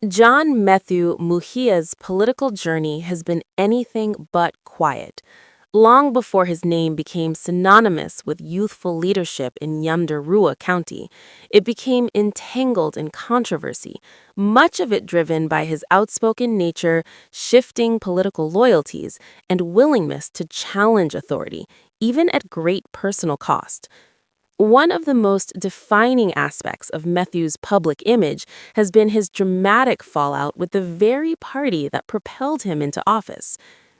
John Methu Muhia's political journey has been anything but quiet. Long before his name became synonymous with youthful leadership in Yamdarua County, it became entangled in controversy, much of it driven by his outspoken nature, shifting political loyalties, and willingness to challenge authority, even at great personal cost. One of the most defining aspects of Methu's public image has been his dramatic fallout with the very party that propelled him into office.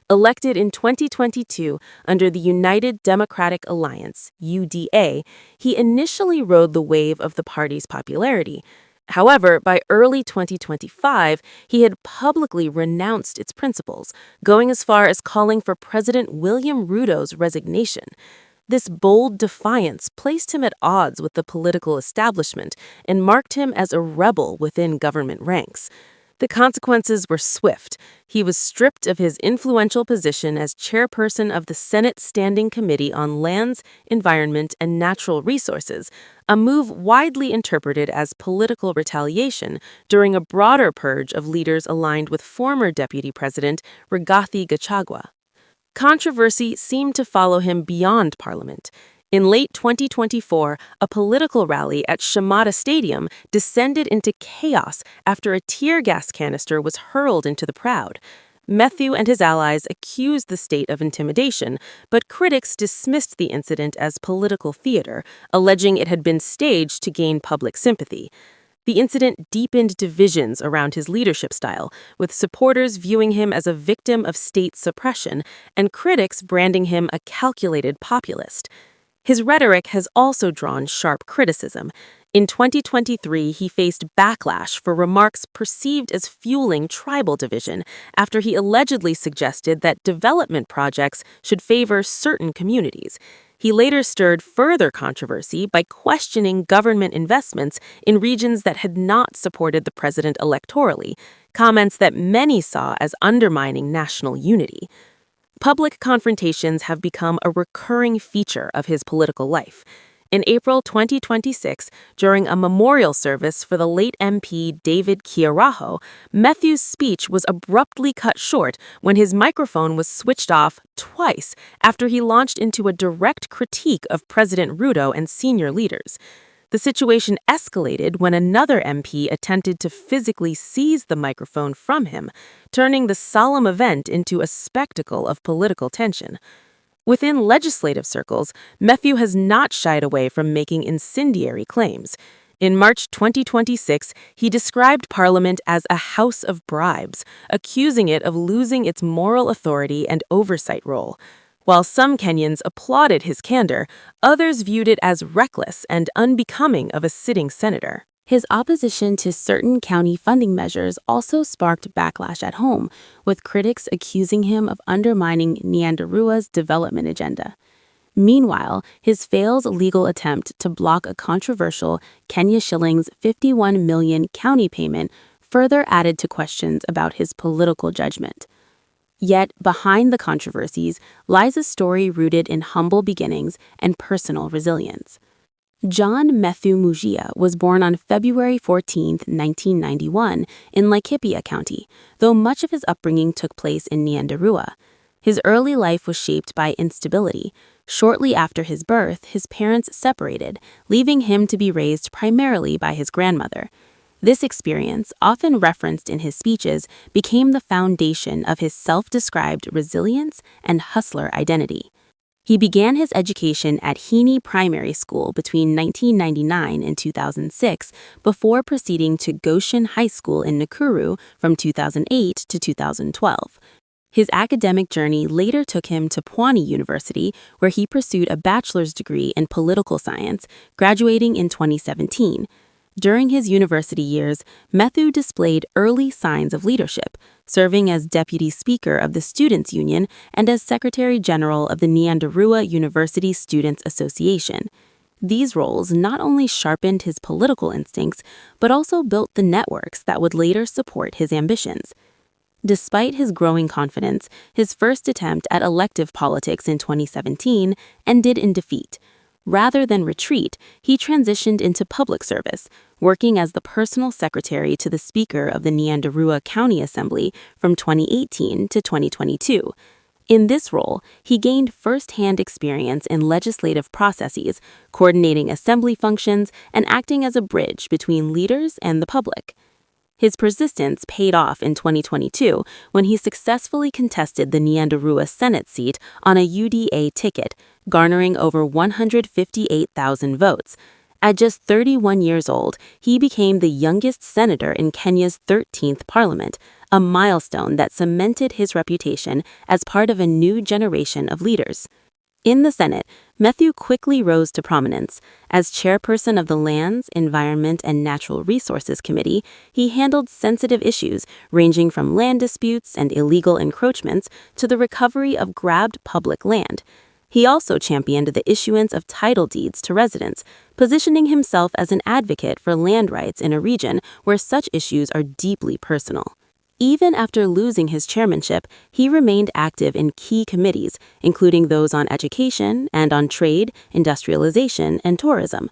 Elected in 2022 under the United Democratic Alliance, UDA, he initially rode the wave of the party's popularity. However, by early 2025, he had publicly renounced its principles, going as far as calling for President William Ruto's resignation. This bold defiance placed him at odds with the political establishment and marked him as a rebel within government ranks. The consequences were swift. He was stripped of his influential position as chairperson of the Senate Standing Committee on Lands, Environment, and Natural Resources, a move widely interpreted as political retaliation during a broader purge of leaders aligned with former Deputy President Rigathi Gachagua. Controversy seemed to follow him beyond Parliament. In late 2024, a political rally at Shamata Stadium descended into chaos after a tear gas canister was hurled into the crowd. Methu and his allies accused the state of intimidation, but critics dismissed the incident as political theater, alleging it had been staged to gain public sympathy. The incident deepened divisions around his leadership style, with supporters viewing him as a victim of state suppression and critics branding him a calculated populist. His rhetoric has also drawn sharp criticism. In 2023, he faced backlash for remarks perceived as fueling tribal division after he allegedly suggested that development projects should favor certain communities. He later stirred further controversy by questioning government investments in regions that had not supported the president electorally, comments that many saw as undermining national unity. Public confrontations have become a recurring feature of his political life. In April 2026, during a memorial service for the late MP David Kiaraho, Methu's speech was abruptly cut short when his microphone was switched off twice after he launched into a direct critique of President Ruto and senior leaders. The situation escalated when another MP attempted to physically seize the microphone from him, turning the solemn event into a spectacle of political tension. Within legislative circles, Methu has not shied away from making incendiary claims. In March 2026, he described Parliament as a house of bribes, accusing it of losing its moral authority and oversight role. While some Kenyans applauded his candor, others viewed it as reckless and unbecoming of a sitting senator. His opposition to certain county funding measures also sparked backlash at home, with critics accusing him of undermining Nyandarua's development agenda. Meanwhile, his failed legal attempt to block a controversial Kenya shillings 51 million county payment further added to questions about his political judgment. Yet, behind the controversies lies a story rooted in humble beginnings and personal resilience. John Methu Mugia was born on February 14, 1991, in Laikipia County, though much of his upbringing took place in Nyandarua. His early life was shaped by instability. Shortly after his birth, his parents separated, leaving him to be raised primarily by his grandmother. This experience, often referenced in his speeches, became the foundation of his self-described resilience and hustler identity. He began his education at Hini Primary School between 1999 and 2006 before proceeding to Goshen High School in Nakuru from 2008 to 2012. His academic journey later took him to Pwani University, where he pursued a bachelor's degree in political science, graduating in 2017. During his university years, Methu displayed early signs of leadership, serving as Deputy Speaker of the Students' Union and as Secretary General of the Nyandarua University Students' Association. These roles not only sharpened his political instincts, but also built the networks that would later support his ambitions. Despite his growing confidence, his first attempt at elective politics in 2017 ended in defeat. Rather than retreat, he transitioned into public service, working as the personal secretary to the Speaker of the Nyandarua County Assembly from 2018 to 2022. In this role, he gained first-hand experience in legislative processes, coordinating assembly functions and acting as a bridge between leaders and the public. His persistence paid off in 2022 when he successfully contested the Nyandarua Senate seat on a UDA ticket, garnering over 158,000 votes. At just 31 years old, he became the youngest senator in Kenya's 13th parliament, a milestone that cemented his reputation as part of a new generation of leaders. In the Senate, Methu quickly rose to prominence. As chairperson of the Lands, Environment, and Natural Resources Committee, he handled sensitive issues ranging from land disputes and illegal encroachments to the recovery of grabbed public land. He also championed the issuance of title deeds to residents, positioning himself as an advocate for land rights in a region where such issues are deeply personal. Even after losing his chairmanship, he remained active in key committees, including those on education and on trade, industrialization, and tourism.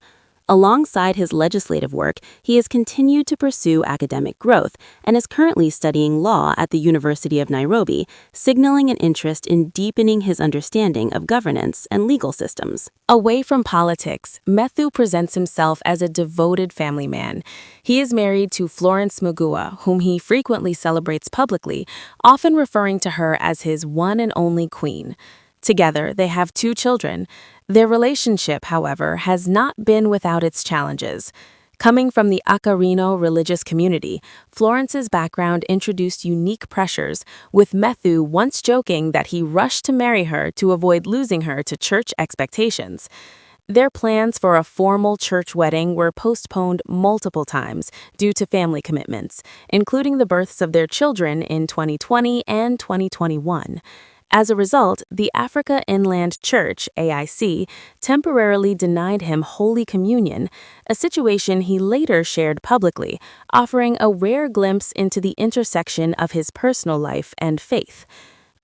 Alongside his legislative work, he has continued to pursue academic growth and is currently studying law at the University of Nairobi, signaling an interest in deepening his understanding of governance and legal systems. Away from politics, Methu presents himself as a devoted family man. He is married to Florence Mugua, whom he frequently celebrates publicly, often referring to her as his one and only queen. Together, they have 2 children. Their relationship, however, has not been without its challenges. Coming from the Akarino religious community, Florence's background introduced unique pressures, with Methu once joking that he rushed to marry her to avoid losing her to church expectations. Their plans for a formal church wedding were postponed multiple times due to family commitments, including the births of their children in 2020 and 2021. As a result, the Africa Inland Church, AIC, temporarily denied him Holy Communion, a situation he later shared publicly, offering a rare glimpse into the intersection of his personal life and faith.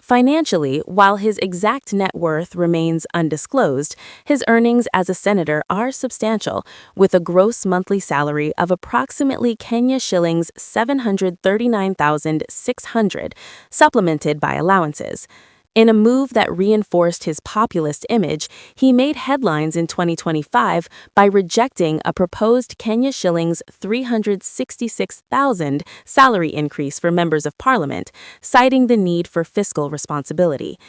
Financially, while his exact net worth remains undisclosed, his earnings as a senator are substantial, with a gross monthly salary of approximately Kenya shillings 739,600, supplemented by allowances. In a move that reinforced his populist image, he made headlines in 2025 by rejecting a proposed Kenya shillings 366,000 salary increase for members of parliament, citing the need for fiscal responsibility.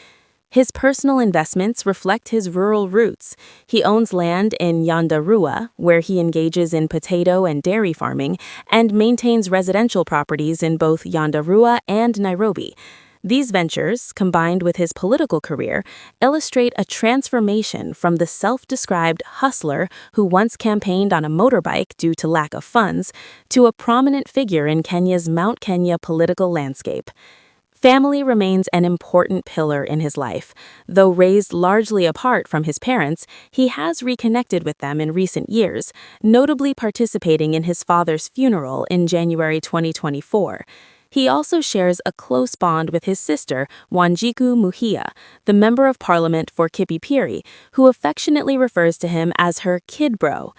His personal investments reflect his rural roots. He owns land in Nyandarua, where he engages in potato and dairy farming, and maintains residential properties in both Nyandarua and Nairobi. These ventures, combined with his political career, illustrate a transformation from the self-described hustler who once campaigned on a motorbike due to lack of funds to a prominent figure in Kenya's Mount Kenya political landscape. Family remains an important pillar in his life. Though raised largely apart from his parents, he has reconnected with them in recent years, notably participating in his father's funeral in January 2024. He also shares a close bond with his sister, Wanjiku Muhia, the Member of Parliament for Kipipiri, who affectionately refers to him as her kid bro.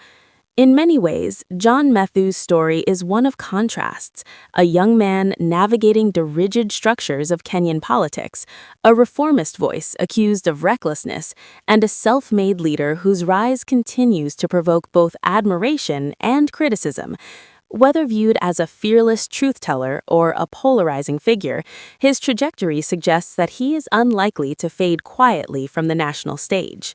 In many ways, John Methu's story is one of contrasts: a young man navigating the rigid structures of Kenyan politics, a reformist voice accused of recklessness, and a self-made leader whose rise continues to provoke both admiration and criticism. Whether viewed as a fearless truth-teller or a polarizing figure, his trajectory suggests that he is unlikely to fade quietly from the national stage.